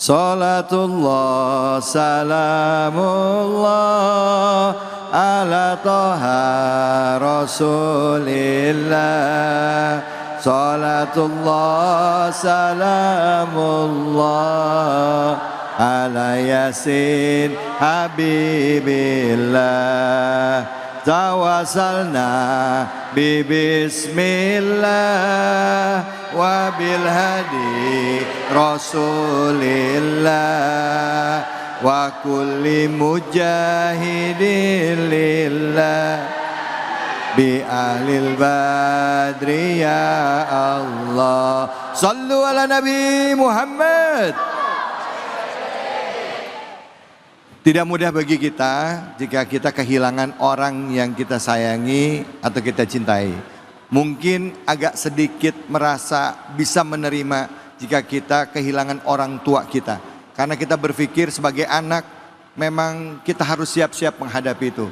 Salatullah salamullah ala toha rasulillah. Salatullah salamullah ala yasin habibillah. Tawassalna bismillah wa bil hadi rasulillah wa kulli mujahidin lillah bi ahlil badri ya Allah. Sallu ala Nabi Muhammad. Tidak mudah bagi kita jika kita kehilangan orang yang kita sayangi atau kita cintai. Mungkin agak sedikit merasa bisa menerima jika kita kehilangan orang tua kita. Karena kita berpikir sebagai anak memang kita harus siap-siap menghadapi itu.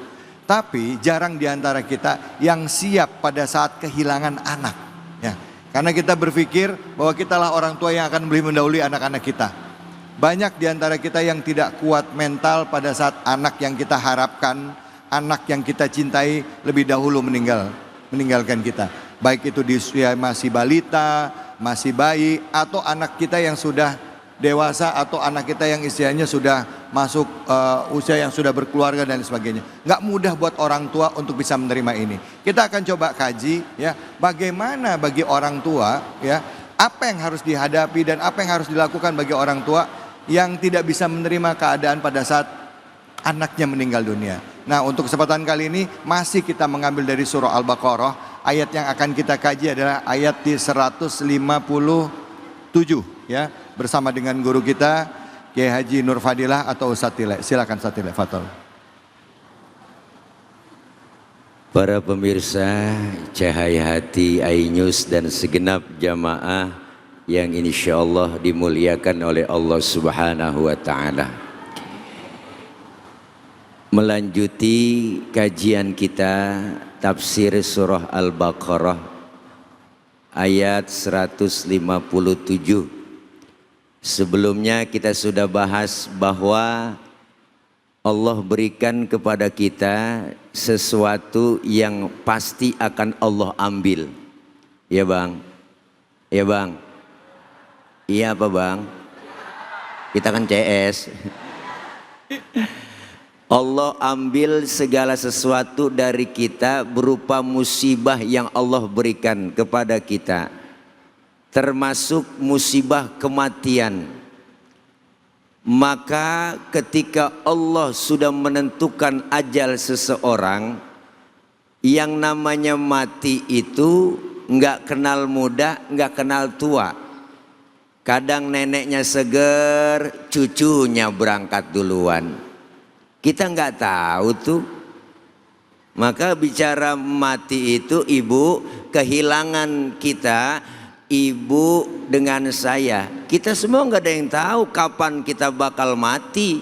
Tapi jarang di antara kita yang siap pada saat kehilangan anak. Ya. Karena kita berpikir bahwa kitalah orang tua yang akan mendahului anak-anak kita. Banyak di antara kita yang tidak kuat mental pada saat anak yang kita harapkan, anak yang kita cintai lebih dahulu meninggalkan kita. Baik itu di usia masih balita, masih bayi, atau anak kita yang sudah dewasa, atau anak kita yang istilahnya sudah masuk usia yang sudah berkeluarga dan sebagainya. Nggak mudah buat orang tua untuk bisa menerima ini. Kita akan coba kaji ya, bagaimana bagi orang tua ya, apa yang harus dihadapi dan apa yang harus dilakukan bagi orang tua yang tidak bisa menerima keadaan pada saat anaknya meninggal dunia. Nah, untuk kesempatan kali ini masih kita mengambil dari surah Al-Baqarah. Ayat yang akan kita kaji adalah ayat di 157 ya, bersama dengan guru kita Kiai Haji Nur Fadilah atau Ustaz Tile. Silakan Ustaz Tile, fadhol. Para pemirsa Cahaya Hati iNews dan segenap jamaah yang insyaallah dimuliakan oleh Allah Subhanahu wa taala. Melanjuti kajian kita tafsir surah Al-Baqarah ayat 157. Sebelumnya kita sudah bahas bahwa Allah berikan kepada kita sesuatu yang pasti akan Allah ambil. Ya Bang? Ya Bang? Iya apa Bang? Kita kan CS. Allah ambil segala sesuatu dari kita berupa musibah yang Allah berikan kepada kita. Termasuk musibah kematian. Maka ketika Allah sudah menentukan ajal seseorang, yang namanya mati itu nggak kenal muda, nggak kenal tua. Kadang neneknya seger, cucunya berangkat duluan. Kita nggak tahu tuh. Maka bicara mati itu ibu, kehilangan kita, ibu dengan saya. Kita semua nggak ada yang tahu kapan kita bakal mati.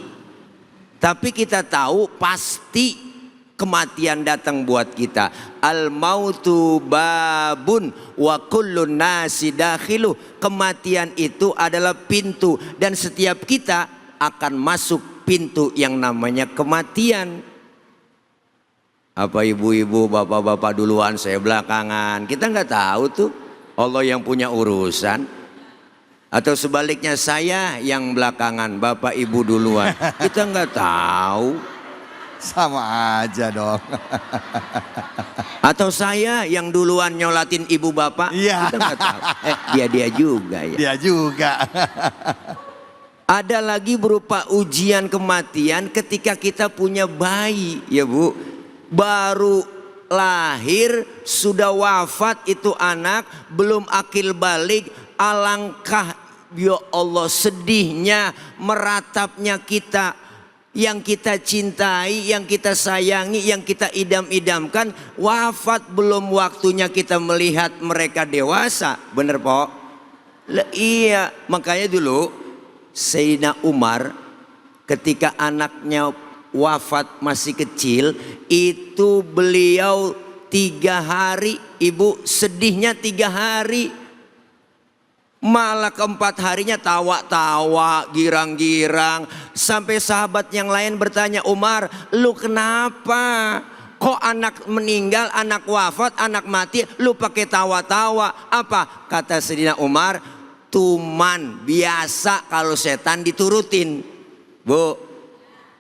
Tapi kita tahu pasti kematian datang buat kita. Al mautu babun wa kullun nasi dakhilu. Kematian itu adalah pintu dan setiap kita akan masuk pintu yang namanya kematian. Apa ibu-ibu, bapak-bapak duluan, saya belakangan. Kita nggak tahu tuh. Allah yang punya urusan. Atau sebaliknya saya yang belakangan, bapak ibu duluan. Kita nggak tahu. Sama aja dong. Atau saya yang duluan nyolatin ibu bapak. Iya. Kita nggak tahu. Dia juga ya. Dia juga. Ada lagi berupa ujian kematian ketika kita punya bayi ya Bu. Baru lahir sudah wafat itu anak, belum akil balik. Alangkah ya Allah sedihnya, meratapnya kita. Yang kita cintai, yang kita sayangi, yang kita idam-idamkan, wafat belum waktunya kita melihat mereka dewasa. Bener Pok? Iya, makanya dulu Sayyidina Umar ketika anaknya wafat masih kecil, itu beliau 3 hari, ibu sedihnya 3 hari. Malah keempat harinya tawa-tawa, girang-girang. Sampai sahabat yang lain bertanya, Umar, lu kenapa? Kok anak meninggal, anak wafat, anak mati, lu pakai tawa-tawa? Apa? Kata Sayyidina Umar, tuman, biasa kalau setan diturutin. Bu,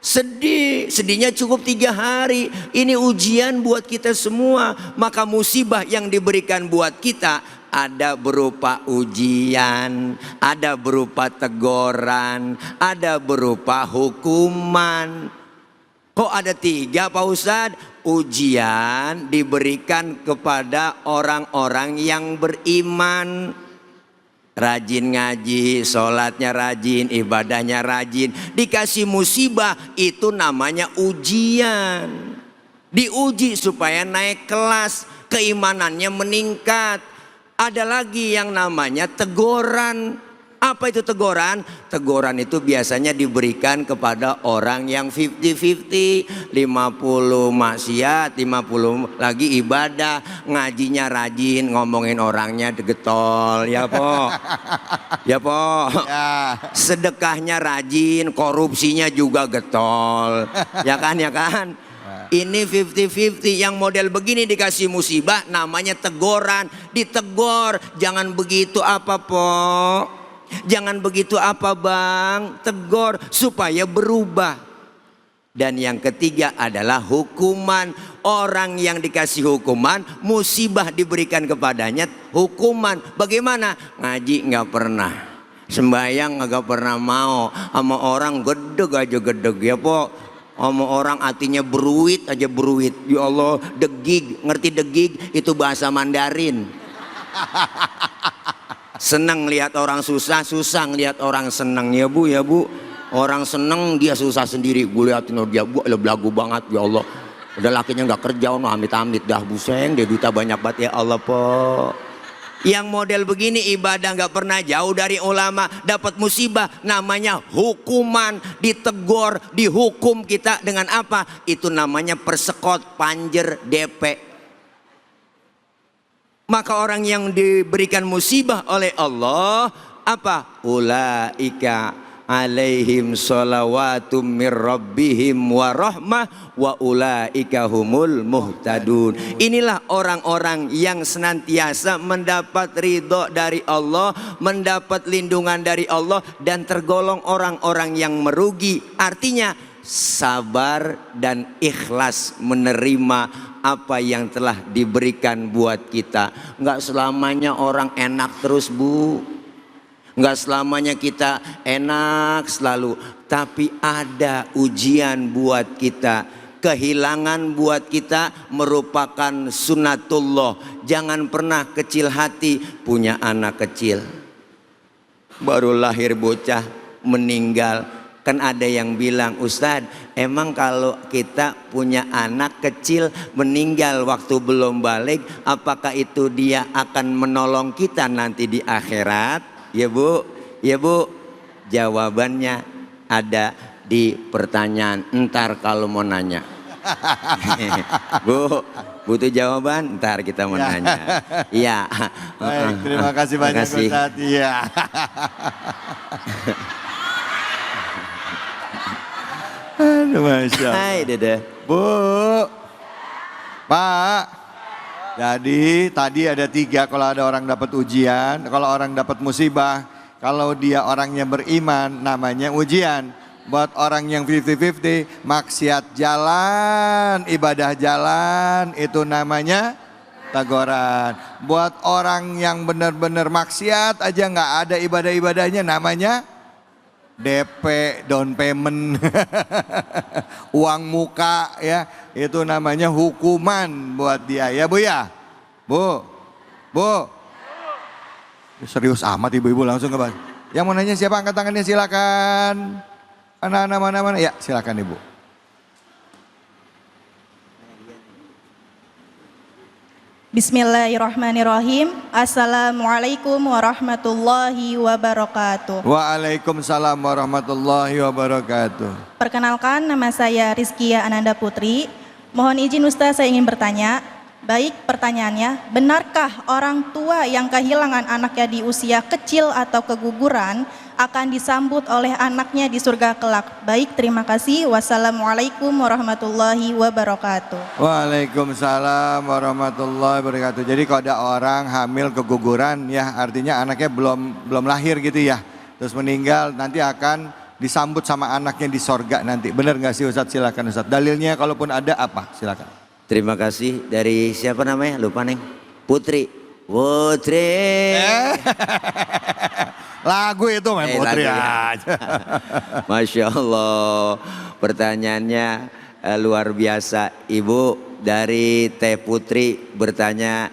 sedihnya cukup 3 hari. Ini ujian buat kita semua. Maka musibah yang diberikan buat kita ada berupa ujian, ada berupa teguran, ada berupa hukuman. Kok ada 3 Pak Ustadz? Ujian diberikan kepada orang-orang yang beriman. Rajin ngaji, sholatnya rajin, ibadahnya rajin. Dikasih musibah, itu namanya ujian. Diuji supaya naik kelas, keimanannya meningkat. Ada lagi yang namanya teguran. Apa itu teguran? Teguran itu biasanya diberikan kepada orang yang 50-50. 50 maksiat, 50 lagi ibadah. Ngajinya rajin, ngomongin orangnya getol. Ya po? Ya po? Ya. Sedekahnya rajin, korupsinya juga getol. Ya kan, ya kan? Ini 50-50. Yang model begini dikasih musibah namanya teguran. Ditegor, jangan begitu apa po? Jangan begitu apa bang? Tegor supaya berubah. Dan yang ketiga adalah hukuman. Orang yang dikasih hukuman, musibah diberikan kepadanya hukuman. Bagaimana? Ngaji nggak pernah, sembahyang nggak pernah mau, sama orang gedeg aja gedeg ya po. Sama orang hatinya beruit aja beruit. Ya Allah, degig, ngerti degig? Itu bahasa Mandarin. Senang lihat orang susah, susah ngelihat orang senang. Ya bu, ya bu. Orang senang dia susah sendiri. Gue liatin dia, bu, belagu banget ya Allah. Udah lakinya nggak kerja, amit-amit dah buseng. Dia duta banyak banget ya Allah po. Yang model begini ibadah nggak pernah jauh dari ulama, dapat musibah namanya hukuman, ditegur, dihukum kita dengan apa? Itu namanya persekot, panjer, DP. Maka orang yang diberikan musibah oleh Allah apa? Ulaika alaihim sholawatu mir rabbihim wa rahmah wa ulaika humul muhtadun. Inilah orang-orang yang senantiasa mendapat ridho dari Allah, mendapat lindungan dari Allah, dan tergolong orang-orang yang merugi. Artinya sabar dan ikhlas menerima apa yang telah diberikan buat kita. Enggak selamanya orang enak terus bu. Enggak selamanya kita enak selalu, tapi ada ujian buat kita. Kehilangan buat kita merupakan sunnatullah. Jangan pernah kecil hati. Punya anak kecil, baru lahir bocah meninggal. Kan ada yang bilang, Ustadz, emang kalau kita punya anak kecil meninggal waktu belum balik, apakah itu dia akan menolong kita nanti di akhirat? Ya bu, ya bu. Jawabannya ada di pertanyaan. Ntar kalau mau nanya. Bu, butuh jawaban? Ntar kita mau nanya. Iya. Baik, terima kasih banyak Ustadz. Iya. Aduh, Masya Allah. Hai Dede. Bu, Pak. Jadi tadi ada 3, kalau ada orang dapat ujian, kalau orang dapat musibah, kalau dia orangnya beriman namanya ujian. Buat orang yang 50-50, maksiat jalan, ibadah jalan, itu namanya teguran. Buat orang yang benar-benar maksiat aja nggak ada ibadah-ibadahnya namanya DP, down payment, uang muka ya, itu namanya hukuman buat dia ya bu ya. Bu, bu, serius amat ibu-ibu langsung ke bawah. Yang mau nanya siapa, angkat tangannya silakan. Anak-anak mana-mana, ya silakan ibu. Bismillahirrahmanirrahim. Assalamualaikum warahmatullahi wabarakatuh. Waalaikumsalam warahmatullahi wabarakatuh. Perkenalkan, nama saya Rizkia Ananda Putri. Mohon izin Ustaz, saya ingin bertanya. Baik, pertanyaannya, benarkah orang tua yang kehilangan anaknya di usia kecil atau keguguran akan disambut oleh anaknya di surga kelak? Baik, terima kasih. Wassalamualaikum warahmatullahi wabarakatuh. Waalaikumsalam warahmatullahi wabarakatuh. Jadi kalau ada orang hamil keguguran ya artinya anaknya belum lahir gitu ya. Terus meninggal nanti akan disambut sama anaknya di sorga nanti. Benar nggak sih Ustadz? Silakan Ustadz. Dalilnya kalaupun ada apa? Silakan. Terima kasih dari siapa namanya? Lupa Neng. Putri. Putri. Lagu itu main Putri lagu ya. aja. Masya Allah. Pertanyaannya luar biasa. Ibu dari Teh Putri bertanya,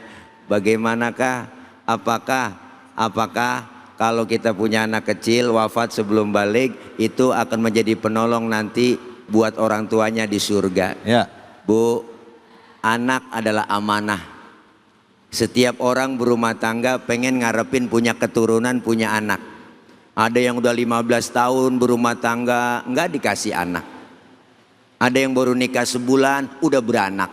bagaimanakah, apakah kalau kita punya anak kecil wafat sebelum balik itu akan menjadi penolong nanti buat orang tuanya di surga? Ya. Bu, anak adalah amanah. Setiap orang berumah tangga pengen ngarepin punya keturunan, punya anak. Ada yang udah 15 tahun berumah tangga nggak dikasih anak. Ada yang baru nikah sebulan udah beranak.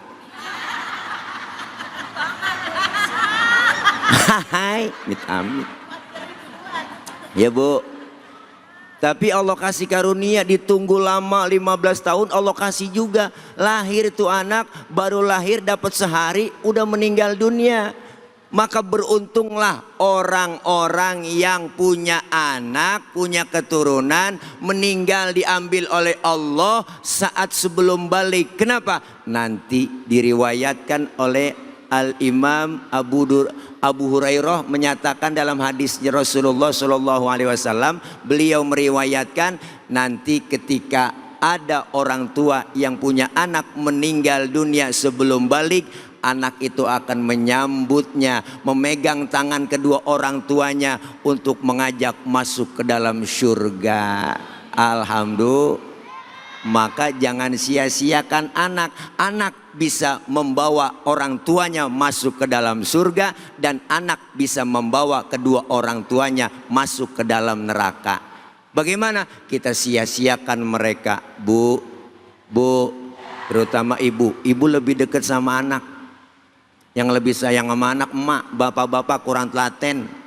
Hai, amit-amit. Ya Bu. Tapi Allah kasih karunia, ditunggu lama 15 tahun Allah kasih juga. Lahir tuh anak, baru lahir dapat sehari udah meninggal dunia. Maka beruntunglah orang-orang yang punya anak, punya keturunan, meninggal diambil oleh Allah saat sebelum balik. Kenapa? Nanti diriwayatkan oleh Al-Imam Abu Hurairah menyatakan dalam hadisnya Rasulullah SAW, beliau meriwayatkan nanti ketika ada orang tua yang punya anak meninggal dunia sebelum balik, anak itu akan menyambutnya, memegang tangan kedua orang tuanya untuk mengajak masuk ke dalam surga. Alhamdulillah. Maka jangan sia-siakan anak. Anak bisa membawa orang tuanya masuk ke dalam surga, dan anak bisa membawa kedua orang tuanya masuk ke dalam neraka. Bagaimana kita sia-siakan mereka? Bu, terutama ibu lebih dekat sama anak. Yang lebih sayang sama anak emak. Bapak-bapak kurang telaten.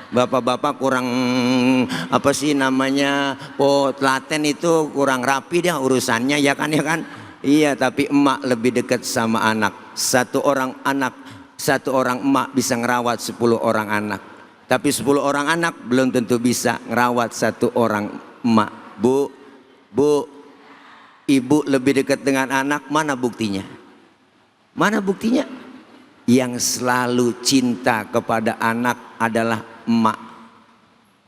Bapak-bapak kurang apa sih namanya, telaten itu kurang rapi dia urusannya, ya kan. Iya, tapi emak lebih dekat sama anak. Satu orang emak bisa ngerawat 10 orang anak. Tapi 10 orang anak belum tentu bisa ngerawat satu orang emak. Bu, ibu lebih dekat dengan anak, mana buktinya? Mana buktinya? Yang selalu cinta kepada anak adalah emak.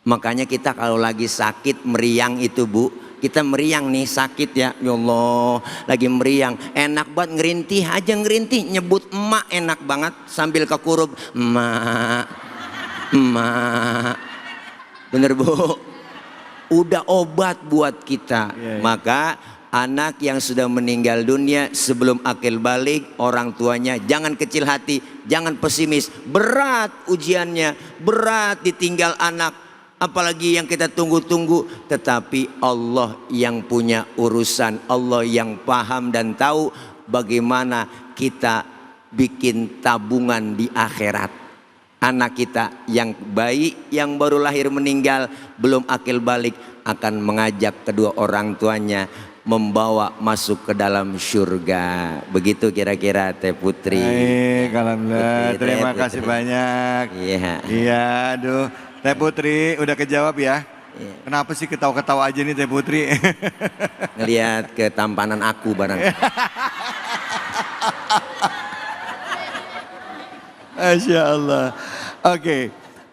Makanya kita kalau lagi sakit meriang itu Bu, kita meriang nih sakit ya Allah, lagi meriang, enak banget ngerintih aja, ngerintih nyebut emak enak banget sambil kekurup, emak. Bener Bu, udah obat buat kita. Maka anak yang sudah meninggal dunia sebelum akil balik, orang tuanya jangan kecil hati, jangan pesimis. Berat ujiannya, berat ditinggal anak, apalagi yang kita tunggu-tunggu. Tetapi Allah yang punya urusan, Allah yang paham dan tahu bagaimana kita bikin tabungan di akhirat. Anak kita yang bayi, yang baru lahir meninggal, belum akil balik, akan mengajak kedua orang tuanya membawa masuk ke dalam surga. Begitu kira-kira Teh Putri. Baik, alhamdulillah. Terima kasih banyak. Iya, aduh. Teh Putri udah kejawab ya. Kenapa sih ketawa-ketawa aja nih Teh Putri? Ngelihat ketampanan aku barang. Masya Allah. Oke.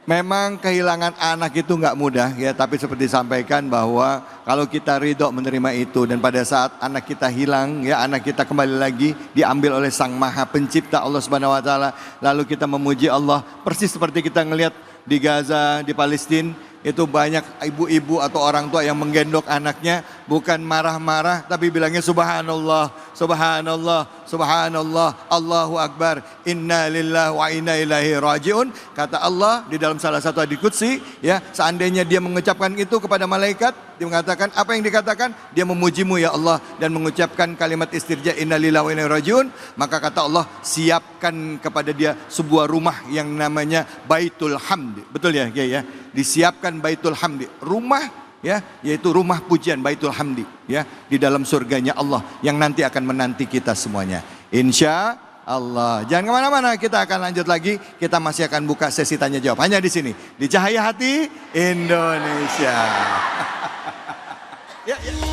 Memang kehilangan anak itu nggak mudah ya, tapi seperti disampaikan bahwa kalau kita ridho menerima itu, dan pada saat anak kita hilang ya, anak kita kembali lagi diambil oleh Sang Maha Pencipta Allah Subhanahu wa taala, lalu kita memuji Allah persis seperti kita ngelihat di Gaza, di Palestina, itu banyak ibu-ibu atau orang tua yang menggendong anaknya bukan marah-marah tapi bilangnya subhanallah, subhanallah, subhanallah, Allahu akbar, inna lillahi wa inna ilaihi rajiun. Kata Allah di dalam salah satu hadits qudsi, ya, seandainya dia mengucapkan itu kepada malaikat, dia mengatakan apa yang dikatakan? Dia memujimu ya Allah dan mengucapkan kalimat istirja inna lillahi wa inna ilaihi rajiun, maka kata Allah, siapkan kepada dia sebuah rumah yang namanya Baitul Hamd. Betul ya, ya. Disiapkan Baitul Hamd, rumah, ya, yaitu rumah pujian Baitul Hamdi, ya, di dalam surganya Allah yang nanti akan menanti kita semuanya. Insya Allah. Jangan kemana-mana, kita akan lanjut lagi. Kita masih akan buka sesi tanya jawab hanya di sini di Cahaya Hati Indonesia. Ya, ya.